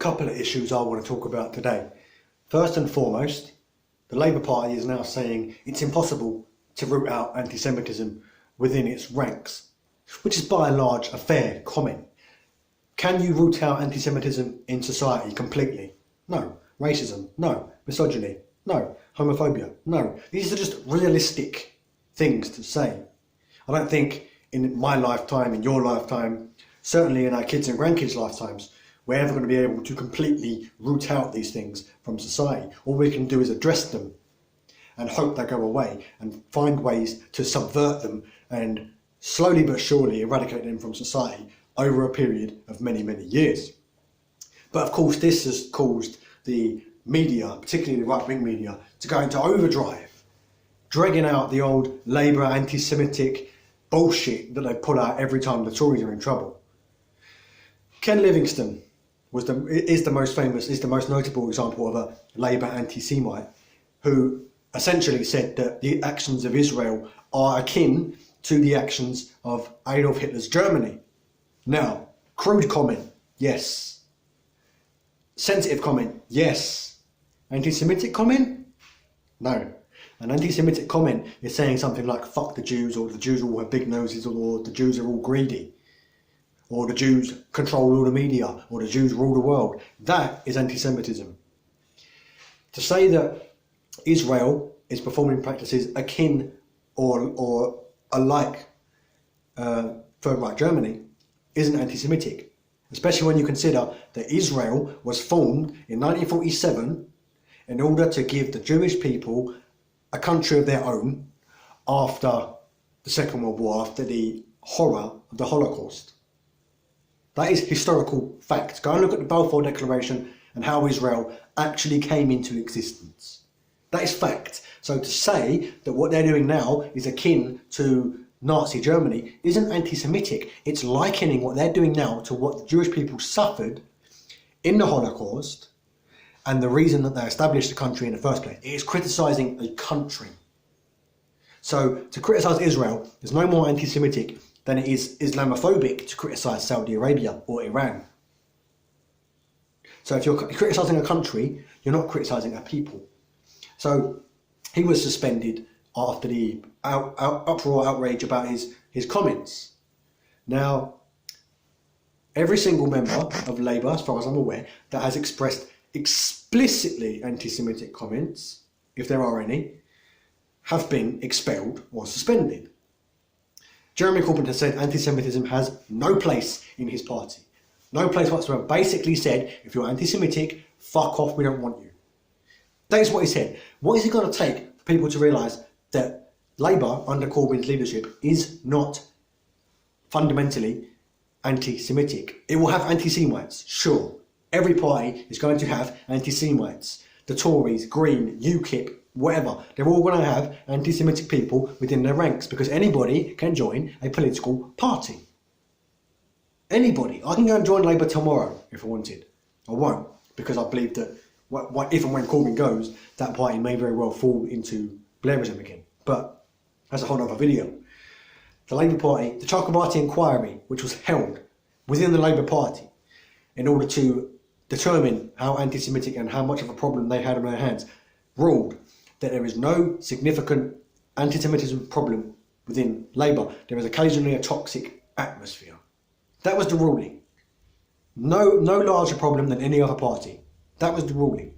couple of issues I want to talk about today. First and foremost, the Labour Party is now saying it's impossible to root out anti-Semitism within its ranks, which is by and large a fair comment. Can you root out anti-Semitism in society completely? No. Racism? No. Misogyny? No. Homophobia? No. These are just realistic things to say. I don't think in my lifetime, in your lifetime, certainly in our kids' and grandkids' lifetimes, we're ever going to be able to completely root out these things from society. All we can do is address them and hope they go away and find ways to subvert them and slowly but surely eradicate them from society over a period of many, many years. But of course, this has caused the media, particularly the right-wing media, to go into overdrive, dragging out the old Labour anti-Semitic bullshit that they pull out every time the Tories are in trouble. Ken Livingstone is the most notable example of a Labour anti-Semite who essentially said that the actions of Israel are akin to the actions of Adolf Hitler's Germany. Now, crude comment, yes. Sensitive comment, yes. Anti-Semitic comment? No. An anti-Semitic comment is saying something like fuck the Jews, or the Jews all have big noses, or the Jews are all greedy, or the Jews control all the media, or the Jews rule the world. That is anti-Semitism. To say that Israel is performing practices akin or alike Third Reich Germany isn't anti-Semitic, especially when you consider that Israel was formed in 1947 in order to give the Jewish people a country of their own after the Second World War, after the horror of the Holocaust. That is historical fact. Go and look at the Balfour Declaration and how Israel actually came into existence. That is fact. So to say that what they're doing now is akin to Nazi Germany isn't anti-Semitic. It's likening what they're doing now to what the Jewish people suffered in the Holocaust and the reason that they established the country in the first place. It is criticising a country. So to criticise Israel is no more anti-Semitic than it is Islamophobic to criticise Saudi Arabia or Iran. So if you're criticising a country, you're not criticising a people. So he was suspended after the uproar, outrage about his comments. Now, every single member of Labour, as far as I'm aware, that has expressed explicitly anti-Semitic comments, if there are any, have been expelled or suspended. Jeremy Corbyn has said anti-Semitism has no place in his party. No place whatsoever. Basically said, if you're anti-Semitic, fuck off, we don't want you. That is what he said. What is it going to take for people to realise that Labour, under Corbyn's leadership, is not fundamentally anti-Semitic? It will have anti-Semites, sure. Every party is going to have anti-Semites. The Tories, Green, UKIP, whatever. They're all going to have anti-Semitic people within their ranks because anybody can join a political party. Anybody. I can go and join Labour tomorrow if I wanted. I won't, because I believe that if and when Corbyn goes, that party may very well fall into Blairism again. But that's a whole other video. The Labour Party, the Chakrabarti inquiry, which was held within the Labour Party in order to determine how anti-Semitic and how much of a problem they had on their hands, ruled that there is no significant anti-Semitism problem within Labour. There is occasionally a toxic atmosphere. That was the ruling. No larger problem than any other party. That was the ruling.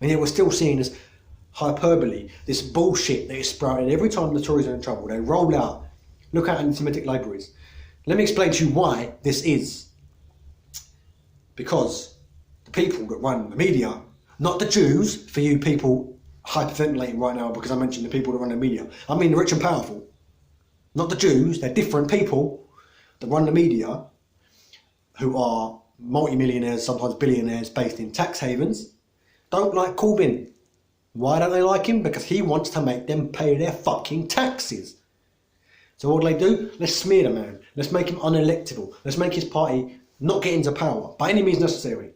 And yet we're still seeing this hyperbole, this bullshit that is sprouted every time the Tories are in trouble. They roll out, look how anti-Semitic Labour is. Let me explain to you why this is. Because the people that run the media, not the Jews, for you people hyperventilating right now because I mentioned the people that run the media. I mean the rich and powerful. Not the Jews, they're different people that run the media who are multi-millionaires, sometimes billionaires based in tax havens, don't like Corbyn. Why don't they like him? Because he wants to make them pay their fucking taxes. So what do? Let's smear the man. Let's make him unelectable. Let's make his party not get into power by any means necessary.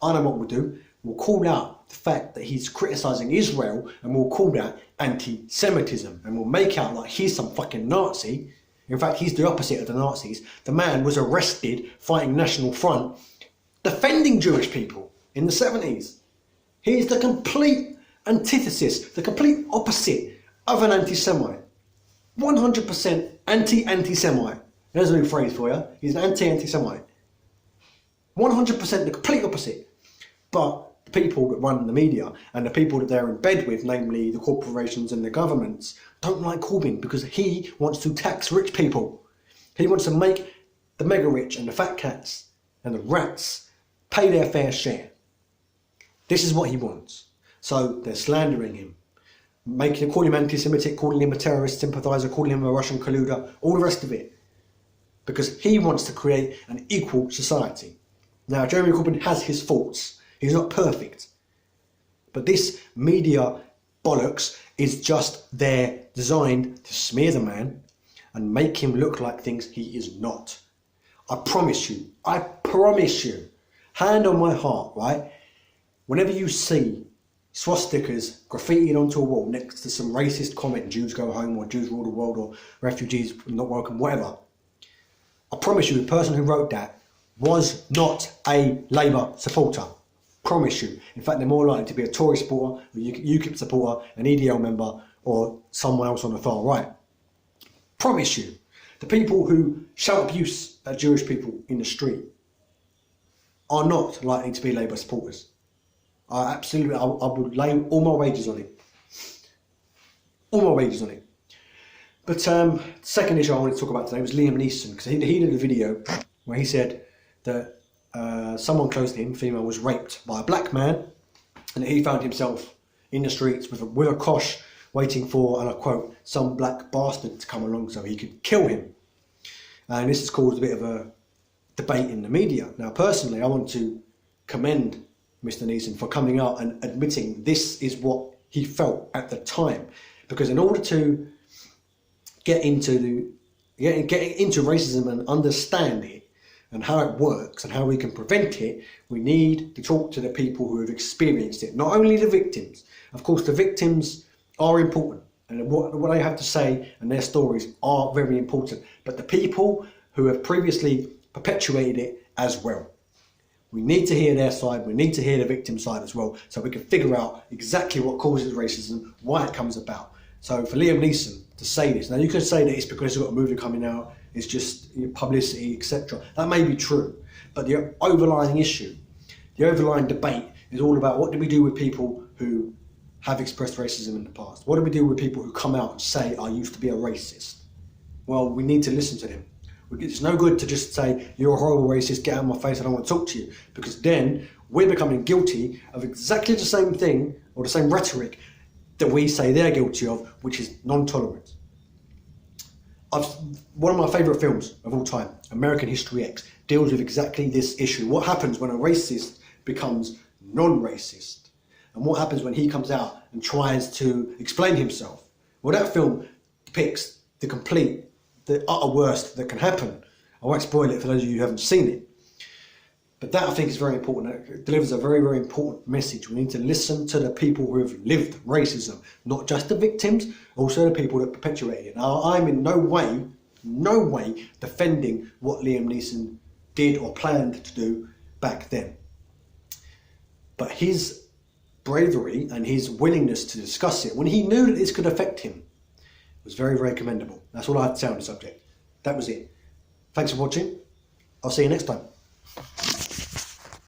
I know what we'll do. We'll call out the fact that he's criticising Israel and we'll call that anti-Semitism and we'll make out like he's some fucking Nazi. In fact, he's the opposite of the Nazis. The man was arrested fighting National Front defending Jewish people in the 70s. He's the complete antithesis, the complete opposite of an anti-Semite. 100% anti-Semite. There's a new phrase for you. He's an anti-Semite. 100% the complete opposite. But the people that run the media and the people that they're in bed with, namely the corporations and the governments, don't like Corbyn because he wants to tax rich people. He wants to make the mega rich and the fat cats and the rats pay their fair share. This is what he wants. So they're slandering him, calling him anti-Semitic, calling him a terrorist sympathiser, calling him a Russian colluder, all the rest of it. Because he wants to create an equal society. Now, Jeremy Corbyn has his faults. He's not perfect. But this media bollocks is just there designed to smear the man and make him look like things he is not. I promise you, hand on my heart, right? Whenever you see swastikas graffitied onto a wall next to some racist comment, Jews go home, or Jews rule the world, or refugees not welcome, whatever, I promise you the person who wrote that was not a Labour supporter. Promise you. In fact, they're more likely to be a Tory supporter, a UKIP supporter, an EDL member, or someone else on the far right. Promise you. The people who shout abuse at Jewish people in the street are not likely to be Labour supporters. I would lay all my wages on it. All my wages on it. But second issue I wanted to talk about today was Liam Neeson, because he did a video where he said that someone close to him, female, was raped by a black man, and that he found himself in the streets with a kosh waiting for, and I quote, some black bastard to come along so he could kill him. And this has caused a bit of a debate in the media. Now, personally, I want to commend Mr. Neeson for coming out and admitting this is what he felt at the time. Because in order to get into racism and understand it and how it works and how we can prevent it, we need to talk to the people who have experienced it. Not only the victims. Of course, the victims are important, and what they have to say and their stories are very important. But the people who have previously perpetuated it as well. We need to hear their side, we need to hear the victim side as well, so we can figure out exactly what causes racism, why it comes about. So for Liam Neeson to say this, now you could say that it's because he's got a movie coming out, it's just publicity, etc. That may be true, but the overlying issue, the overlying debate is all about what do we do with people who have expressed racism in the past? What do we do with people who come out and say, I used to be a racist? Well, we need to listen to them. It's no good to just say, you're a horrible racist, get out of my face, I don't want to talk to you. Because then we're becoming guilty of exactly the same thing, or the same rhetoric that we say they're guilty of, which is non-tolerance. One of my favourite films of all time, American History X, deals with exactly this issue. What happens when a racist becomes non-racist? And what happens when he comes out and tries to explain himself? Well, that film depicts the utter worst that can happen. I won't spoil it for those of you who haven't seen it. But that, I think, is very important. It delivers a very, very important message. We need to listen to the people who have lived racism, not just the victims, also the people that perpetuated it. Now, I'm in no way defending what Liam Neeson did or planned to do back then. But his bravery and his willingness to discuss it when he knew that this could affect him was very, very commendable. That's all I had to say on the subject. That was it. Thanks for watching. I'll see you next time.